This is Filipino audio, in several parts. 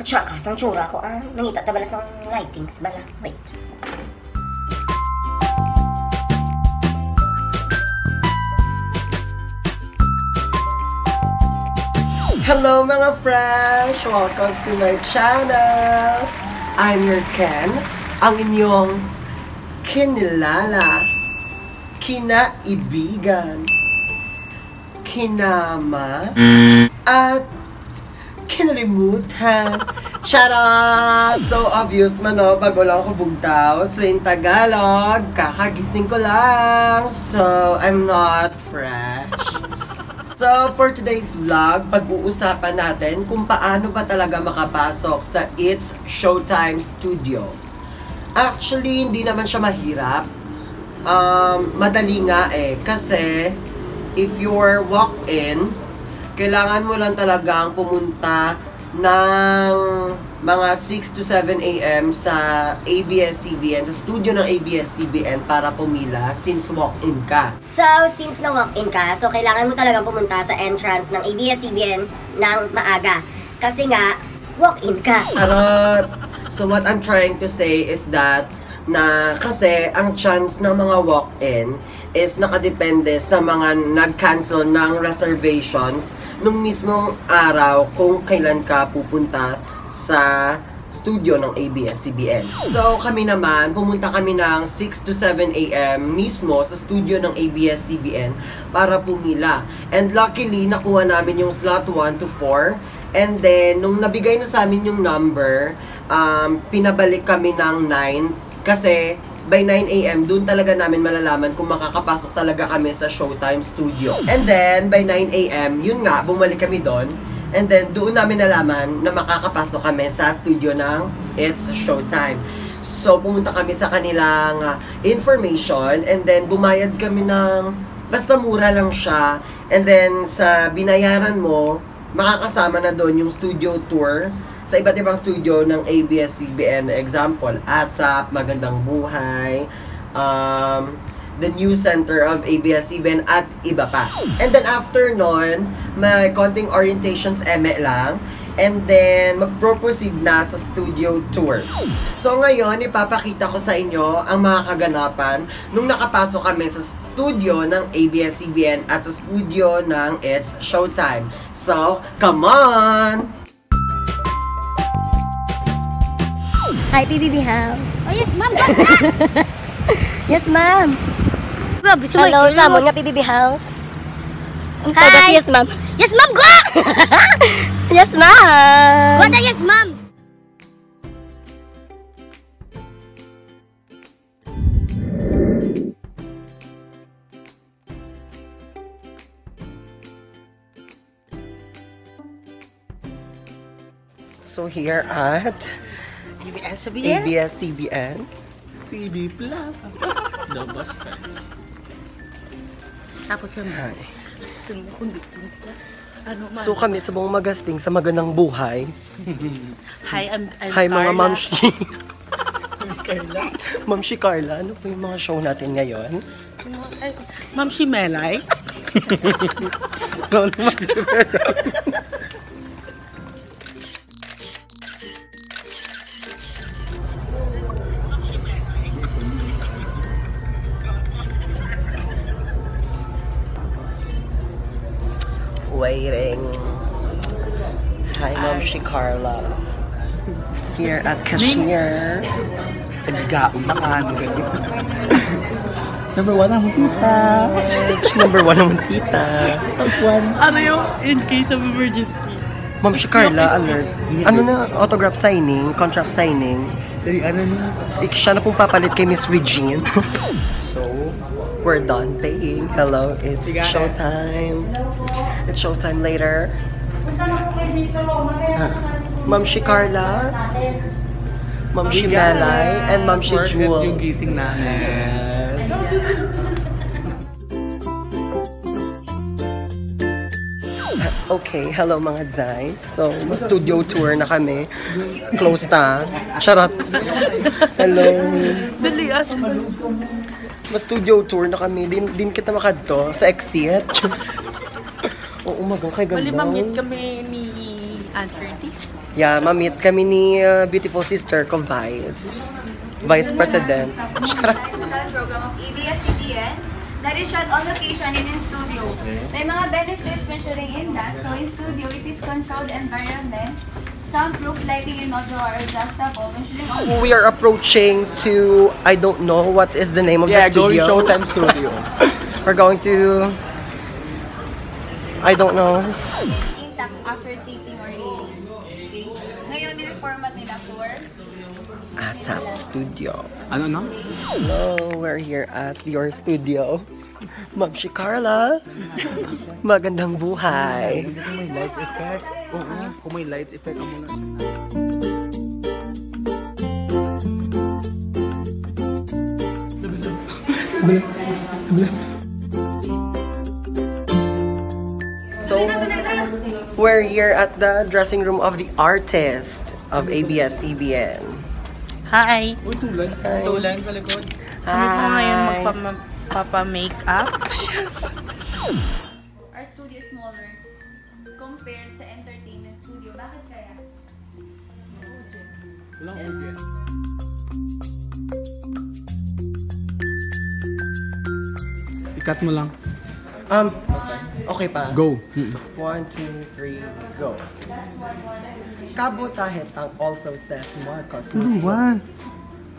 Tsaka, sang tsura ko, nangita ta bala sang lightings bala. Wait. Hello mga fresh! Welcome to my channel! I'm your Ken, ang inyong kinilala, kinaibigan, kinama, at kinalimutan. Charot! So obvious man o, bago lang ako bugtaw. So in Tagalog, kakagising ko lang. So I'm not fresh. So for today's vlog, pag-uusapan natin kung paano ba talaga makapasok sa It's Showtime Studio. Actually, hindi naman siya mahirap. Madali nga kasi if you're walk-in, kailangan mo lang talagang pumunta ng mga 6 to 7 a.m. sa ABS-CBN, sa studio ng ABS-CBN para pumila since walk-in ka. So, since na walk-in ka, so kailangan mo talagang pumunta sa entrance ng ABS-CBN ng maaga. Kasi nga, walk-in ka. Charot! So what I'm trying to say is that kasi ang chance ng mga walk-in is nakadepende sa mga nag-cancel ng reservations nung mismong araw kung kailan ka pupunta sa studio ng ABS-CBN. So kami naman, pumunta kami ng 6 to 7 a.m. mismo sa studio ng ABS-CBN para pumila. And luckily, nakuha namin yung slot 1 to 4. And then, nung nabigay na sa amin yung number, pinabalik kami ng 9. Kasi by 9 a.m. doon talaga namin malalaman kung makakapasok talaga kami sa Showtime Studio. And then, by 9 a.m., yun nga, bumalik kami doon. And then, doon namin nalaman na makakapasok kami sa studio ng It's Showtime. So, pumunta kami sa kanilang information. And then, bumayad kami ng, basta mura lang siya. And then, sa binayaran mo, makakasama na doon yung studio tour sa iba't ibang studio ng ABS-CBN. Example, ASAP, Magandang Buhay, the News Center of ABS-CBN, at iba pa. And then after nun, may konting orientations lang. And then, mag-proceed na sa studio tour. So ngayon, ipapakita ko sa inyo ang mga kaganapan nung nakapasok kami sa studio ng ABS-CBN at sa studio ng It's Showtime. So, come on! Hi, PBB House. Oh, yes, ma'am. Yes, ma'am. Hello, sama nga PBB House. Hi. Yes, ma'am. Yes, ma'am. Go! Yes, ma'am. Go na, yes, ma'am. So here at ABS-CBN, TV Plus. The Bastards. Tapos yung so kami sa buong magasting sa Magandang Buhay. Hi, I'm Hi Carla. mga mamshi. Mamshi Carla, ano po yung mga show natin ngayon? Ma'am Shimelay. Waiting. Hi, Mamshi Carla. Here at cashier. Nagkaon na nga. Number 1 ang tita. Number 1 naman tita. Top 1. Ano yung in case of emergency? Mamshi Carla, alert. Ano na, autograph signing, contract signing. Dari ano na. Siya na pong papalit kay Miss Regine. So, we're done paying. Hello, it's showtime. It's showtime later. Mamshi Carla, Mamshi Melay, and Mamshi Jewel. Yung gising namin. Okay, hello mga guys. So, studio tour na kami. Close na. Charot. Hello. Dali as. Studio tour na kami. Din kita makadto sa exit. Oo, magang kay ganda. Malimamit kami ni Aunt Curtis. Yeah, ma-meet kami ni beautiful sister ko, Vice President. Program of ABS-CBN that is shot on location and in studio. May mga benefits measuring in that. So in studio, it is controlled environment. Soundproof lighting and audio are adjustable. Measuring on We are approaching to, I don't know what is the name of the studio. going Showtime Studio. We're going to, I don't know. intact after taping or airing. Okay? Ngayon, ni-reformat nila for ASAP Studio. Ano no? Hello, we're here at your studio. Ma'am si Carla. Magandang buhay. Kung may lights effect. Oo, kung may lights effect ang muna. So, we're here at the dressing room of the artist of ABS-CBN. Hi! Uy, tulan. Hi. Tulan sa likod. Kami po ngayon Hi. magpapa-makeup. our studio is smaller compared sa entertainment studio. Bakit kaya? Walang audience. Ikat mo lang. Okay pa. Go. 1, 2, 3, go. Kabutahetang also says Marcos. Tuduwa.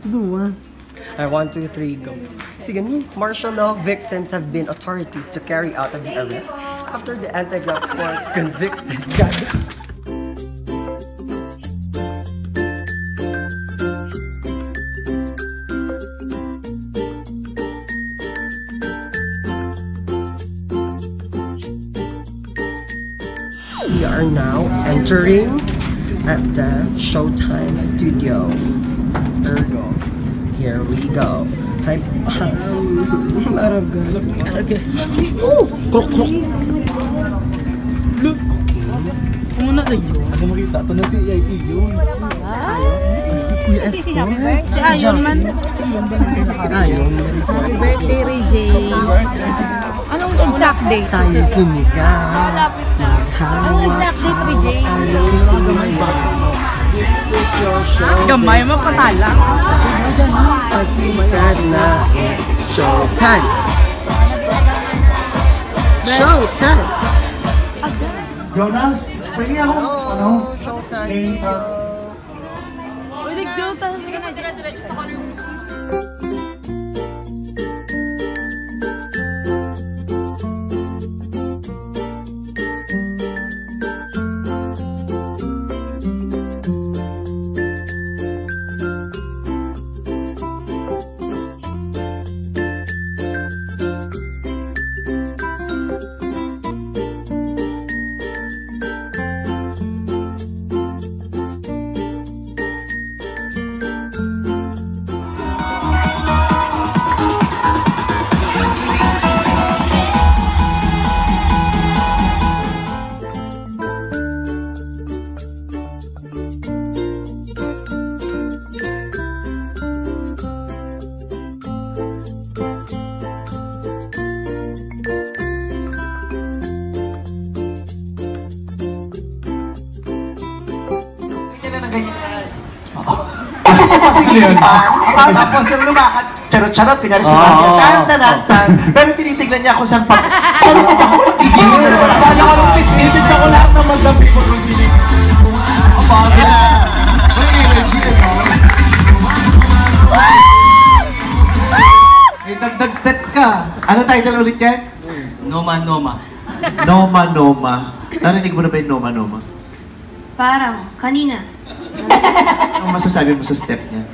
1, 2, 3, go. Sige no, martial law victims have been authorities to carry out of the arrest after the Anti-Graft Court convicted. We are now entering at the Showtime Studio. Ergo. Here we go. Hi. Okay. Oh! Krok, krok! Look! Muna tayo. Ano makita? Ito na si EIP yun. Si Kuya Esco. Si Ayon man. Si Ayon. Birthday, Ray J. Anong exact date? Tayo sumika. Anong exact date, Ray J? Gamay mo patala. Pasikat na it's showtime. Showtime. Jonas, pwede ako, ano? Showtime. Pwede go tayo. Sige na, dire-diretso sa color blue. Tapos nung lumakad, charot-charot, kunyari si Basia, tan-tan-tan. Pero tinitignan niya kung saan pa. Ano ba ako nagigilin? Sana ka nung pisnitin ako lahat ng maglabi ko nung sinigil. May energy, ano? May dagdag steps ka. Ano title ulit yan? Noma Noma. Noma Noma. Narinig mo na ba yung Noma Noma? Parang, kanina. Anong masasabi mo sa step niya?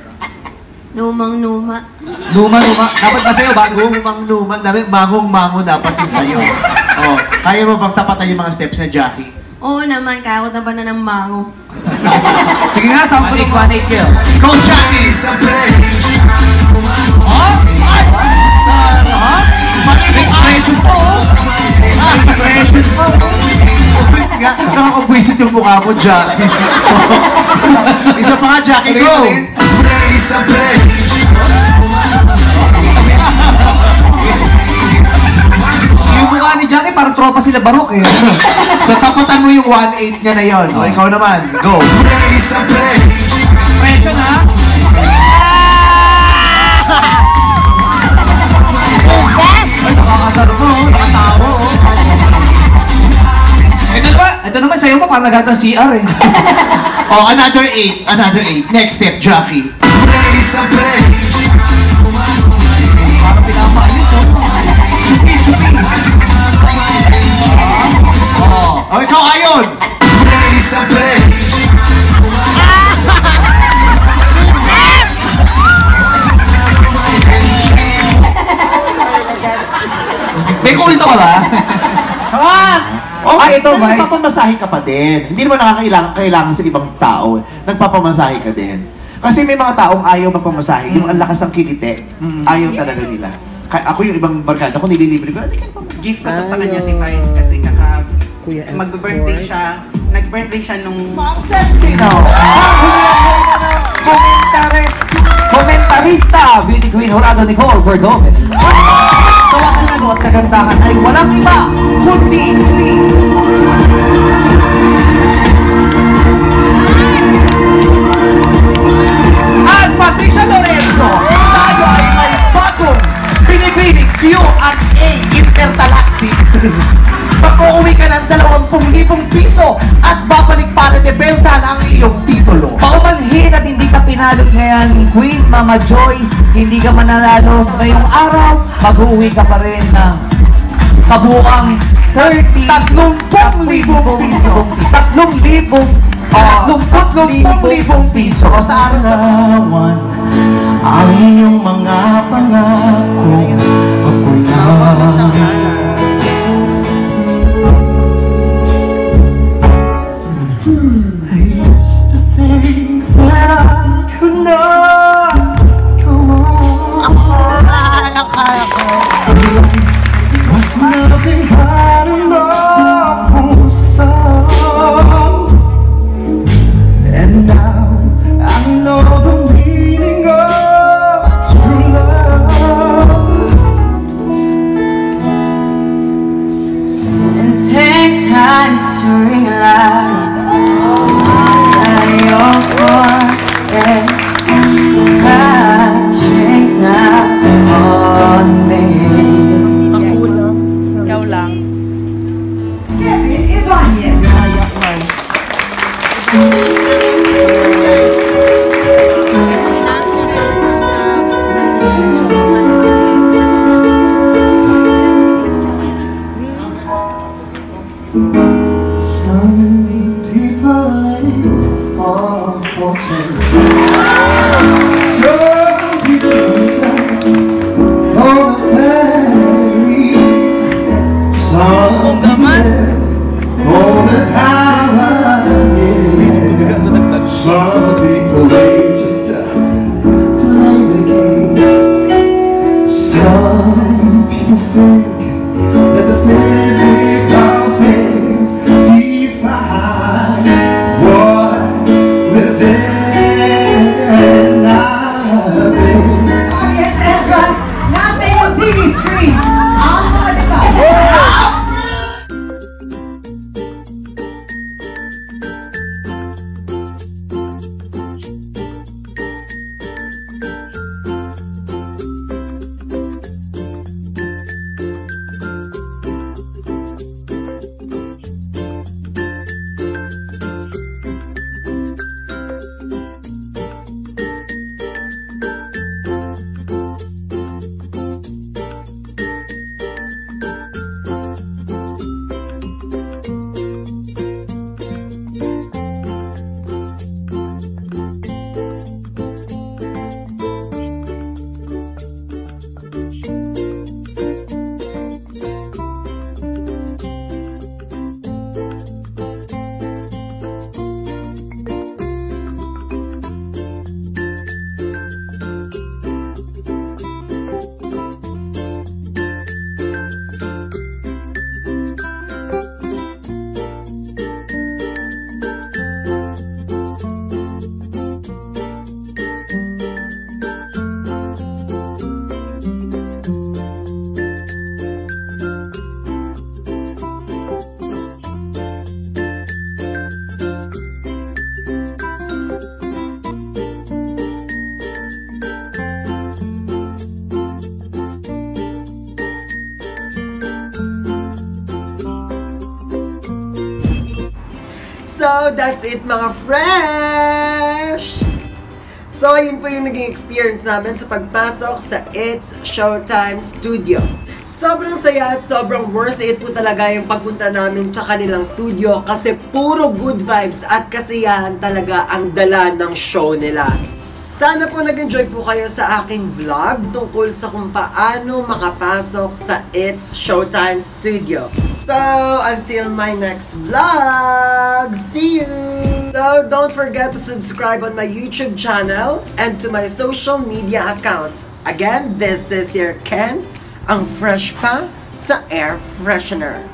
Numang numa. Numa Numa. Dapat ba sa'yo bago? Numang Numa. Mangong mango dapat yung sa'yo. Oh, kaya mo bang tapatan yung mga steps na Jackie? Oo naman, kaya ko taban na ng mango. Sige nga, sample ng 1-8 kill. Go Jackie! Expression po! Expression po! Nga, nakakabwisit yung mukha mo, Jackie. Isa pa nga, Jackie, go! Yung mukha ni Jackie, parang tropa sila Barok eh. So, taputan mo yung 1/8 niya na yun. O, ikaw naman. Go. Expression ha? Ay, nakakasaro mo, nakatawa. Ito naman, sa'yo mo, parang naghatang CR eh. Oh, another 8. Another 8. Next step, Jackie. Parang pinapaayos oh. Chupi. Oh, ikaw ayon. May kulto ka ba? Okay, ito, Vice. nagpapamasahe ka pa din. Hindi naman kailangan sa ibang tao. Nagpapamasahe ka din. Kasi may mga taong ayaw magpamasahe. Yung ang lakas ng kilite, ayaw talaga nila. Ako yung ibang barkada ko, nililibre ko. Gift ko to sa kanya device kasi mag-birthday siya. Nag-birthday siya nung... Sino? Komentarista, beauty queen, Jurado Nicole Cordobes. Tawakan na at kagandahan ay walang iba, kundi si... At Patricia Lorenzo, tayo ay may bagong binibining Q&A Intergalactic. Pag-uwi ka ng 20,000 piso at babalik para depensa ang iyong titulo. Paumanhin at hindi ka pinalot ngayon, Queen Mama Joy, hindi ka mananalo sa ngayong araw, mag-uwi ka pa rin ng kabuang 30,000 piso. 30,000 piso sa araw. Ang iyong mga pangako ako lang. I used to think that I could not go on. It was nothing but an awful song. And now I know the meaning of true love. And take time to realize that you're forget crashing down on me. Ikaw lang. Some people live for fortune. Some people die for the family. Some live for the power. Yeah. Some people they just play the game. Some people think that the physical things define what within loving. Audience entrance, nasa yung TV screens. Ang mga dito. that's it mga fresh! So, yun po yung naging experience namin sa pagpasok sa It's Showtime Studio. Sobrang saya at sobrang worth it po talaga yung pagpunta namin sa kanilang studio kasi puro good vibes at kasiyahan talaga ang dala ng show nila. Sana po nag-enjoy po kayo sa aking vlog tungkol sa kung paano makapasok sa It's Showtime Studio. So, until my next vlog, see you! So, don't forget to subscribe on my YouTube channel and to my social media accounts. Again, this is your Ken, ang fresh pa sa air freshener.